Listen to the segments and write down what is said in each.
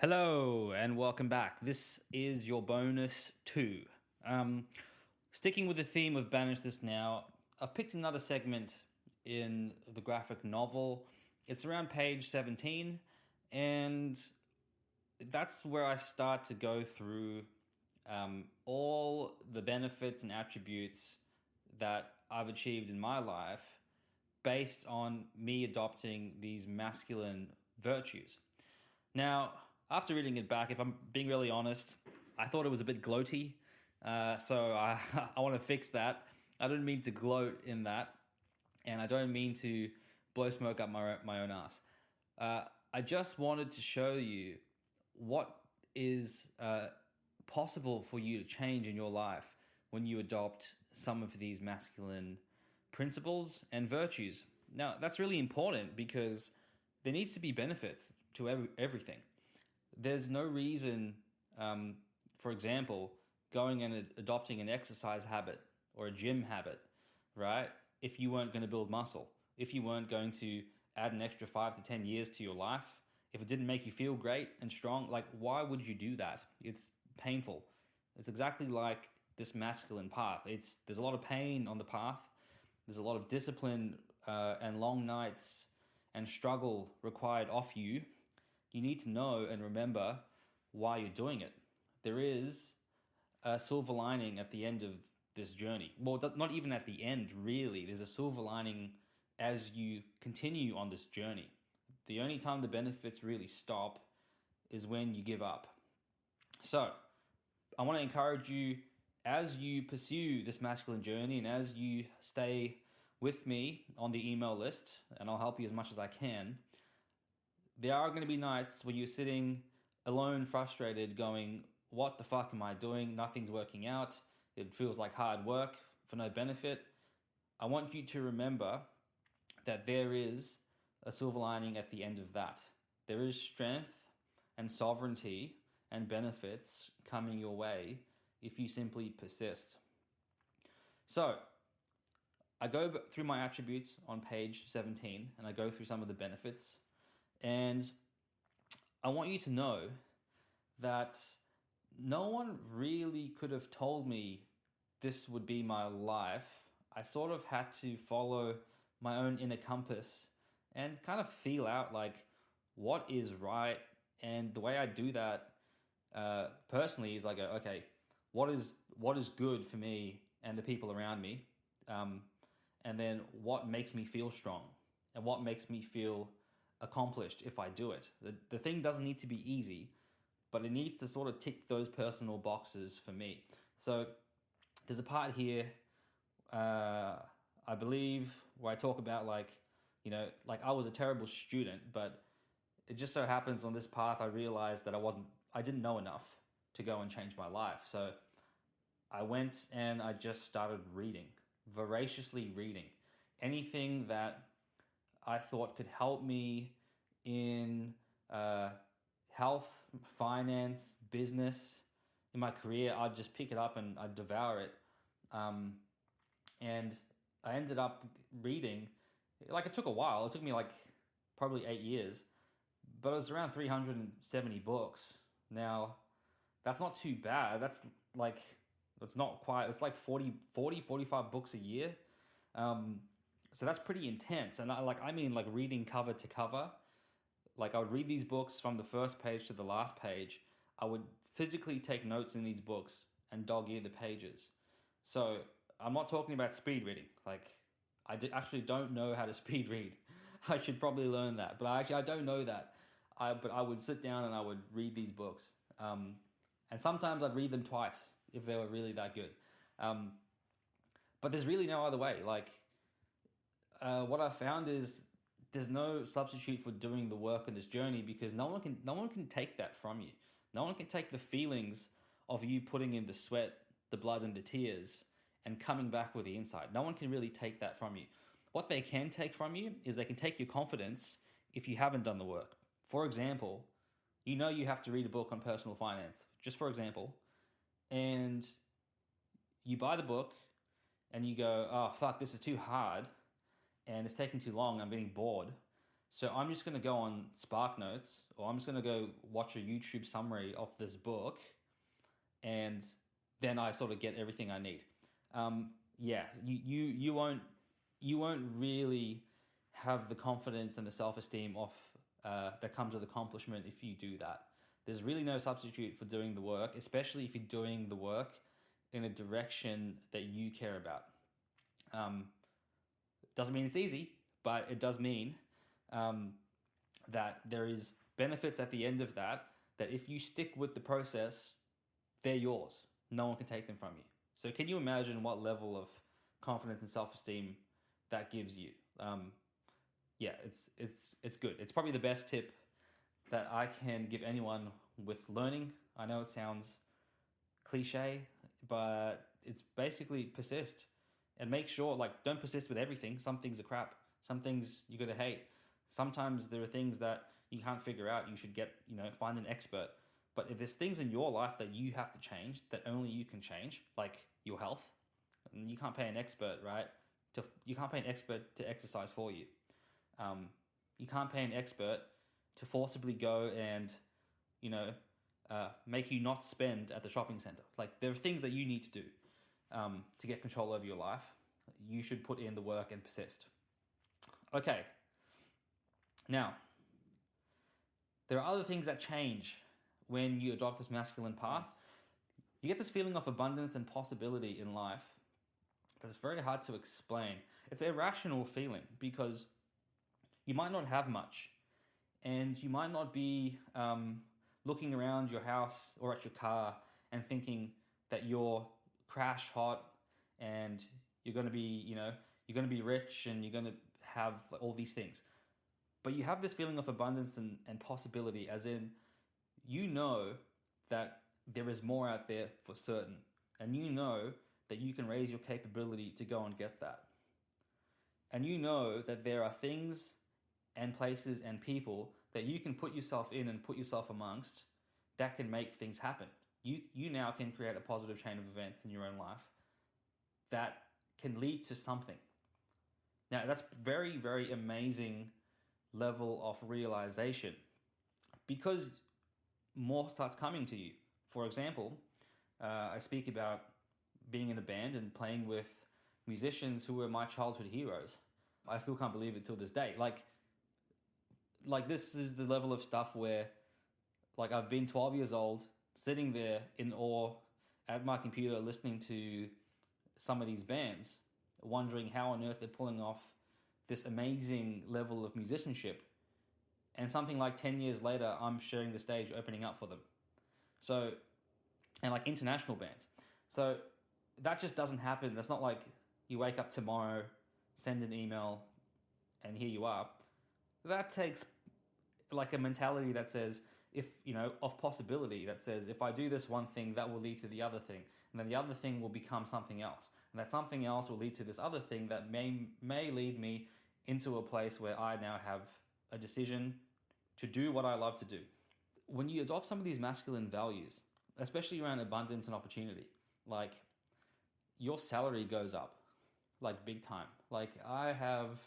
Hello and welcome back. This is your bonus 2. Sticking with the theme of Banish This Now, I've picked another segment in the graphic novel. It's around page 17, and that's where I start to go through all the benefits and attributes that I've achieved in my life based on me adopting these masculine virtues. Now, after reading it back, if I'm being really honest, I thought it was a bit gloaty. So I I want to fix that. I don't mean to gloat in that, and I don't mean to blow smoke up my own ass. I just wanted to show you what is possible for you to change in your life when you adopt some of these masculine principles and virtues. Now, that's really important because there needs to be benefits to everything. There's no reason, for example, going and adopting an exercise habit or a gym habit, right? If you weren't going to build muscle, if you weren't going to add an extra 5 to 10 years to your life, if it didn't make you feel great and strong, like why would you do that? It's painful. It's exactly like this masculine path. There's a lot of pain on the path. There's a lot of discipline and long nights and struggle required of you. You need to know and remember why you're doing it. There is a silver lining at the end of this journey. Well, not even at the end, really. There's a silver lining as you continue on this journey. The only time the benefits really stop is when you give up. So, I want to encourage you as you pursue this masculine journey and as you stay with me on the email list, and I'll help you as much as I can. There are going to be nights where you're sitting alone, frustrated, going, what the fuck am I doing? Nothing's working out. It feels like hard work for no benefit. I want you to remember that there is a silver lining at the end of that. There is strength and sovereignty and benefits coming your way if you simply persist. So, I go through my attributes on page 17 and I go through some of the benefits. And I want you to know that no one really could have told me this would be my life. I sort of had to follow my own inner compass and kind of feel out like what is right. And the way I do that personally is like, okay, what is good for me and the people around me? And then what makes me feel strong and what makes me feel accomplished if I do it. The thing doesn't need to be easy, but it needs to sort of tick those personal boxes for me. So there's a part here, I believe, where I talk about like I was a terrible student, but it just so happens on this path I realized that I didn't know enough to go and change my life. So I went and I just started reading, voraciously reading. Anything that I thought could help me in health, finance, business, in my career, I'd just pick it up and I'd devour it. And I ended up reading, like it took a while. It took me like probably 8 years, but it was around 370 books. Now, that's not too bad. That's not quite, it's like 45 books a year. So that's pretty intense. And I mean reading cover to cover. Like I would read these books from the first page to the last page. I would physically take notes in these books and dog ear the pages. So I'm not talking about speed reading. Like actually don't know how to speed read. I should probably learn that. But I don't know that. But I would sit down and I would read these books. And sometimes I'd read them twice if they were really that good. But there's really no other way. What I found is there's no substitute for doing the work in this journey because no one can take that from you. No one can take the feelings of you putting in the sweat, the blood, and the tears and coming back with the insight. No one can really take that from you. What they can take from you is they can take your confidence if you haven't done the work. For example, you have to read a book on personal finance, just for example, and you buy the book and you go, oh, fuck, this is too hard and it's taking too long, I'm getting bored. So I'm just going to go on Spark Notes, or I'm just going to go watch a YouTube summary of this book, and then I sort of get everything I need. Yeah, you won't really have the confidence and the self-esteem of that comes with accomplishment if you do that. There's really no substitute for doing the work, especially if you're doing the work in a direction that you care about. Doesn't mean it's easy, but it does mean that there is benefits at the end of that, that if you stick with the process, they're yours. No one can take them from you. So can you imagine what level of confidence and self-esteem that gives you? Yeah, it's good. It's probably the best tip that I can give anyone with learning. I know it sounds cliche, but it's basically persist and make sure, like, don't persist with everything. Some things are crap. Some things you're going to hate. Sometimes there are things that you can't figure out. You should find an expert. But if there's things in your life that you have to change, that only you can change, like your health, and you can't pay an expert, right? You can't pay an expert to exercise for you. You can't pay an expert to forcibly go and, make you not spend at the shopping center. Like, there are things that you need to do to get control over your life. You should put in the work and persist. Okay. Now, there are other things that change when you adopt this masculine path. You get this feeling of abundance and possibility in life that's very hard to explain. It's an irrational feeling because you might not have much, and you might not be looking around your house or at your car and thinking that you're crash hot and you're going to be rich and you're going to have all these things. But you have this feeling of abundance and possibility, as in, you know that there is more out there for certain, and you know that you can raise your capability to go and get that. And you know that there are things and places and people that you can put yourself in and put yourself amongst that can make things happen. You now can create a positive chain of events in your own life that can lead to something. Now, that's very, very amazing level of realization, because more starts coming to you. For example, I speak about being in a band and playing with musicians who were my childhood heroes. I still can't believe it till this day. Like this is the level of stuff where, like, I've been 12 years old, sitting there in awe at my computer listening to some of these bands, wondering how on earth they're pulling off this amazing level of musicianship. And something like 10 years later, I'm sharing the stage opening up for them. So, and like international bands. So that just doesn't happen. That's not like you wake up tomorrow, send an email, and here you are. That takes like a mentality that says, of possibility, that says, if I do this one thing, that will lead to the other thing. And then the other thing will become something else. And that something else will lead to this other thing that may lead me into a place where I now have a decision to do what I love to do. When you adopt some of these masculine values, especially around abundance and opportunity, like, your salary goes up, like, big time. Like, I have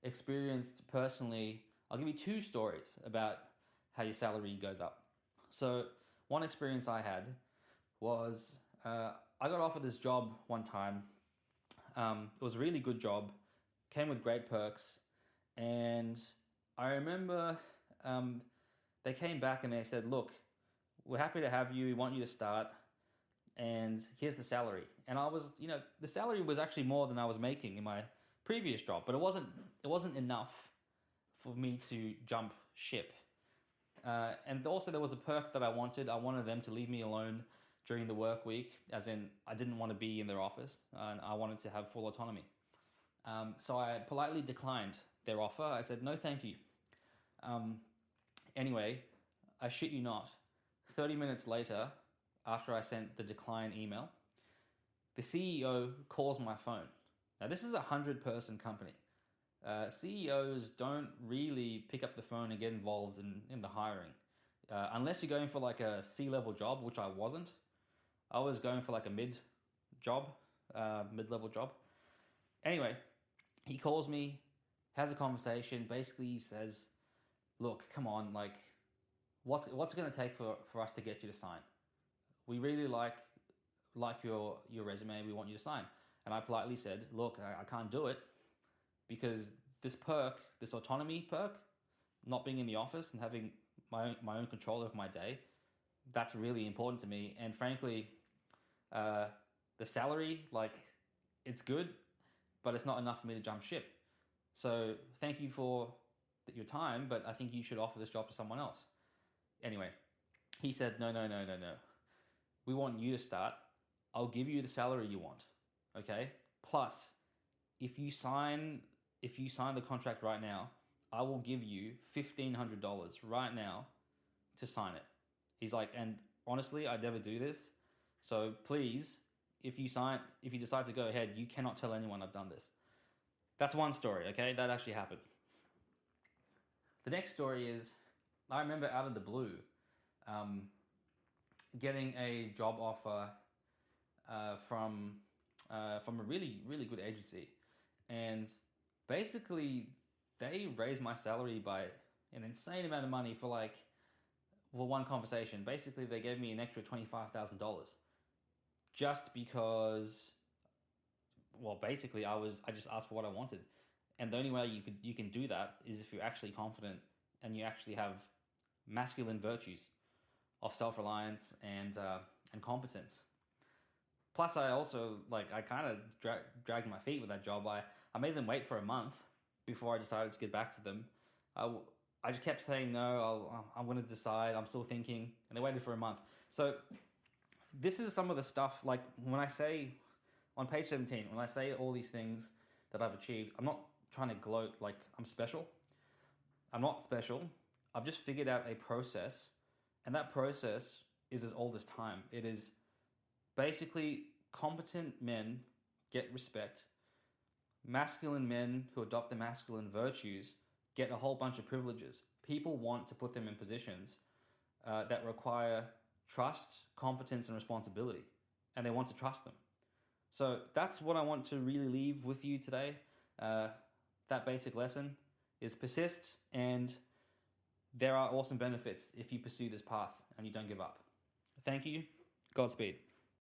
experienced personally, I'll give you 2 stories about how your salary goes up. So one experience I had was I got offered this job one time. It was a really good job, came with great perks, and I remember they came back and they said, look, we're happy to have you, we want you to start, and here's the salary. And I was, the salary was actually more than I was making in my previous job, but it wasn't enough for me to jump ship. And also there was a perk that I wanted. I wanted them to leave me alone during the work week, as in I didn't want to be in their office, and I wanted to have full autonomy. So I politely declined their offer. I said, no, thank you. Anyway, I shit you not, 30 minutes later, after I sent the decline email, the CEO calls my phone. Now, this is a 100-person company. CEOs don't really pick up the phone and get involved in the hiring. Unless you're going for like a C-level job, which I wasn't. I was going for like a mid-level job. Anyway, he calls me, has a conversation. Basically, he says, "Look, come on, like, what's it going to take for us to get you to sign? We really like your resume. We want you to sign." And I politely said, "Look, I can't do it because this perk, this autonomy perk, not being in the office and having my own control of my day, that's really important to me. And frankly, the salary, like, it's good, but it's not enough for me to jump ship. So thank you for your time, but I think you should offer this job to someone else." Anyway, he said, no. We want you to start. I'll give you the salary you want, okay? Plus, if you sign the contract right now, I will give you $1,500 right now to sign it. He's like, and honestly, I never do this. So please, if you decide to go ahead, you cannot tell anyone I've done this. That's one story, okay? That actually happened. The next story is, I remember out of the blue, getting a job offer from a really, really good agency. And basically, they raised my salary by an insane amount of money for one conversation. Basically, they gave me an extra $25,000 just because, well, basically, I just asked for what I wanted. And the only way you can do that is if you're actually confident and you actually have masculine virtues of self-reliance and competence. Plus, I also, I kind of dragged my feet with that job. I made them wait for a month before I decided to get back to them. I just kept saying, no, I'm going to decide, I'm still thinking, and they waited for a month. So this is some of the stuff, like when I say, on page 17, when I say all these things that I've achieved, I'm not trying to gloat like I'm special. I'm not special. I've just figured out a process, and that process is as old as time. It is basically competent men get respect. Masculine men who adopt the masculine virtues get a whole bunch of privileges. People want to put them in positions that require trust, competence, and responsibility, and they want to trust them. So that's what I want to really leave with you today. That basic lesson is persist, and there are awesome benefits if you pursue this path and you don't give up. Thank you. Godspeed.